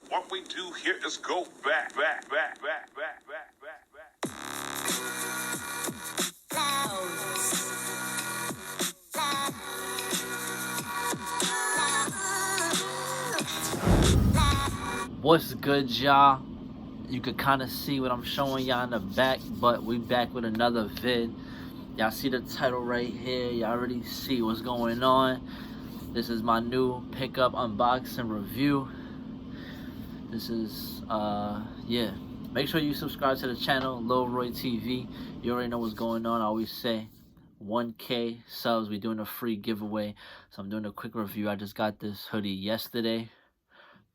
What we do here is go back. What's good, y'all? You could kind of see what I'm showing y'all in the back, but we back with another vid. Y'all see the title right here. Y'all already see what's going on. This is my new pickup unboxing review. This is yeah, make sure you subscribe to the channel, Lil Roy TV. You already know what's going on. I always say 1K subs, we're doing a free giveaway, so I'm doing a quick review. I just got this hoodie yesterday,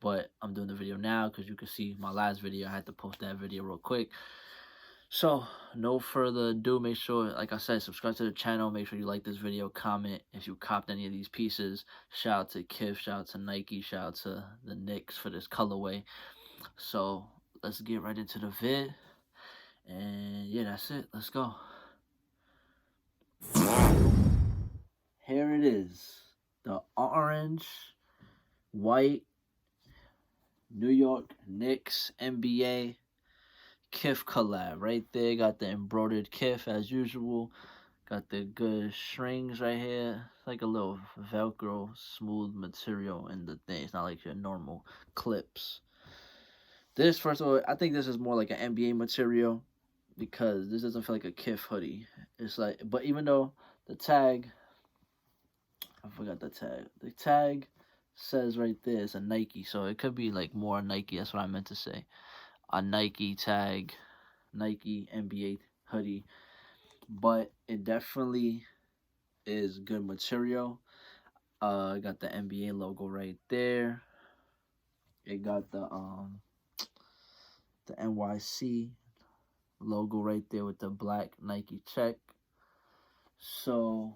but I'm doing the video now because you can see my last video. I had to post that video real quick. So no further ado, make sure, like I said, subscribe to the channel. Make sure you like this video, comment if you copped any of these pieces. Shout out to KITH, shout out to Nike, shout out to the KNICKS for this colorway. So let's get right into the vid, and yeah, that's it. Let's go. Here it is, the orange, white New York Knicks NBA KITH collab right there. Got the embroidered KITH as usual. Got the good strings right here. It's like a little Velcro smooth material in the thing. It's not like your normal clips. This, first of all, I think this is more like an NBA material because this doesn't feel like a KITH hoodie. It's like, but even though the tag, I forgot the tag. The tag says right there it's a Nike, so it could be like more Nike. That's what I meant to say. A Nike tag, Nike NBA hoodie, but it definitely is good material. Got the NBA logo right there. It got the NYC logo right there with the black Nike check. So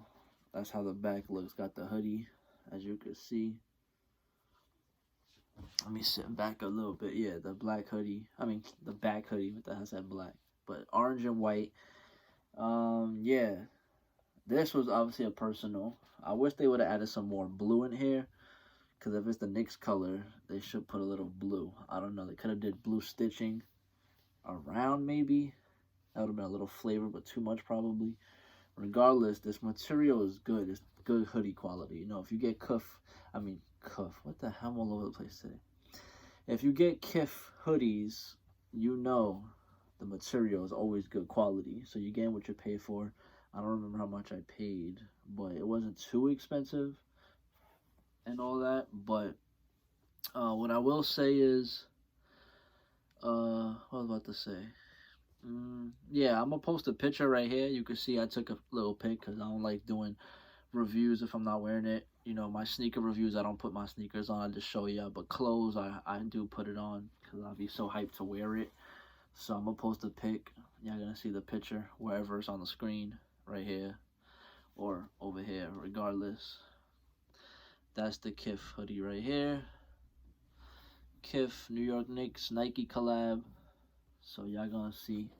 that's how the back looks. Got the hoodie, as you can see. Let me sit back a little bit. Yeah, the black hoodie. I mean, the back hoodie. What the hell is that black? But orange and white. Yeah. This was obviously a personal. I wish they would have added some more blue in here. Because if it's the Knicks color, they should put a little blue. I don't know. They could have did blue stitching around maybe. That would have been a little flavor, but too much probably. Regardless, this material is good. It's good hoodie quality. You know, if you get KITH, what the hell, I'm all over the place today. If you get KITH hoodies, you know the material is always good quality. So you get what you pay for. I don't remember how much I paid, but it wasn't too expensive and all that. But what I will say is, what was I about to say? Yeah, I'm gonna post a picture right here. You can see I took a little pic because I don't like doing reviews if I'm not wearing it. You know, my sneaker reviews, I don't put my sneakers on. I just show you. But clothes, I do put it on because I'll be so hyped to wear it. So I'm gonna post a pic. Y'all gonna see the picture wherever it's on the screen, right here or over here, regardless. That's the KITH hoodie right here. KITH New York Knicks Nike collab. So y'all gonna see.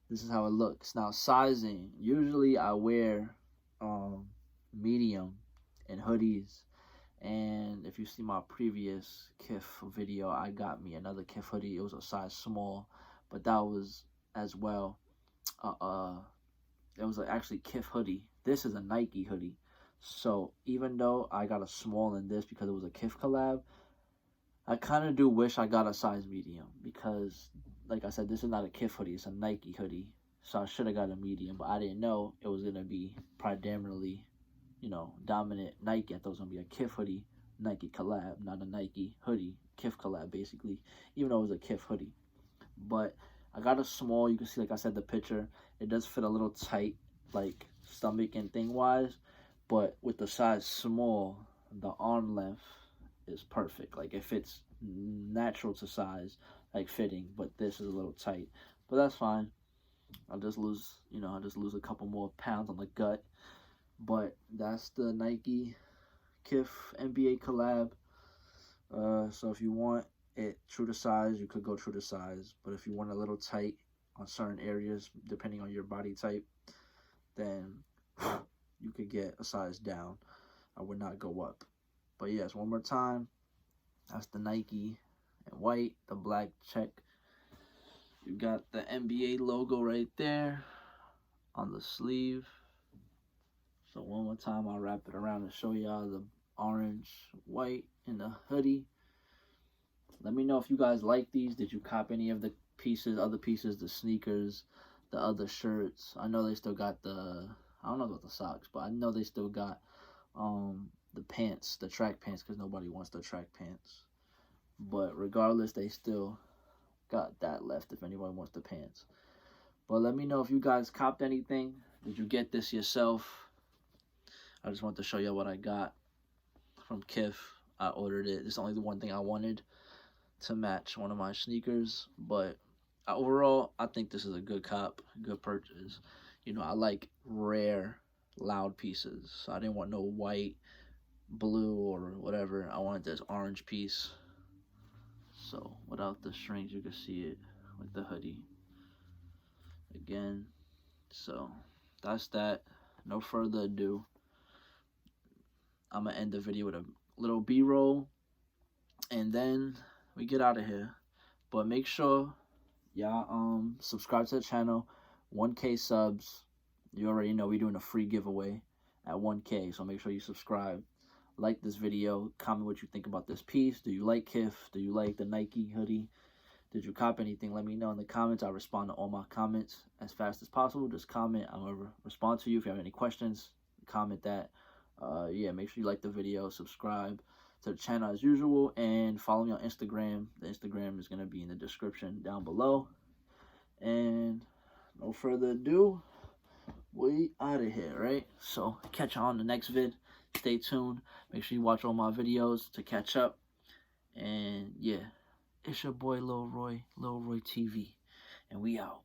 This is how it looks. Now sizing. Usually I wear medium in hoodies. And if you see my previous KITH video, I got me another KITH hoodie. It was a size small, but that was as well. It was actually KITH hoodie. This is a Nike hoodie. So even though I got a small in this because it was a KITH collab, I kind of do wish I got a size medium because, like I said, this is not a KITH hoodie. It's a Nike hoodie. So I should have got a medium, but I didn't know it was going to be predominantly, you know, dominant Nike. I thought it was going to be a KITH hoodie, Nike collab, not a Nike hoodie, KITH collab, basically, even though it was a KITH hoodie. But I got a small. You can see, like I said, the picture. It does fit a little tight, like stomach and thing-wise. But with the size small, the arm length is perfect. Like, it fits natural to size, like fitting. But this is a little tight. But that's fine. I'll just lose, you know, I'll just lose a couple more pounds on the gut. But that's the Nike KITH NBA collab. So if you want it true to size, you could go true to size. But if you want a little tight on certain areas, depending on your body type, then you could get a size down. I would not go up. But yes, one more time. That's the Nike and white, the black check. You got the NBA logo right there on the sleeve. So one more time, I'll wrap it around and show y'all the orange, white, and the hoodie. Let me know if you guys like these. Did you cop any of the pieces, other pieces, the sneakers, the other shirts? I know they still got the, I don't know about the socks, but I know they still got the pants, the track pants, because nobody wants the track pants. But regardless, they still got that left if anyone wants the pants. But let me know if you guys copped anything. Did you get this yourself? I just want to show you what I got from KITH. I ordered it. It's only the one thing I wanted to match one of my sneakers, but overall I think this is a good cop, good purchase. You know, I like rare, loud pieces, so I didn't want no white, blue, or whatever. I wanted this orange piece. So without the strings, you can see it with the hoodie again. So that's that. No further ado, I'm gonna end the video with a little b-roll, and then we get out of here. But make sure y'all subscribe to the channel. 1K subs. You already know we're doing a free giveaway at 1K, so make sure you subscribe. Like this video. Comment what you think about this piece. Do you like KITH? Do you like the Nike hoodie? Did you cop anything? Let me know in the comments. I respond to all my comments as fast as possible. Just comment. I'm going to respond to you. If you have any questions, comment that. Yeah, make sure you like the video, subscribe to the channel as usual, and follow me on Instagram. The Instagram is going to be in the description down below. And no further ado, we out of here, right? So catch you on the next vid. Stay tuned. Make sure you watch all my videos to catch up. And yeah, it's your boy Lil Roy TV, and we out.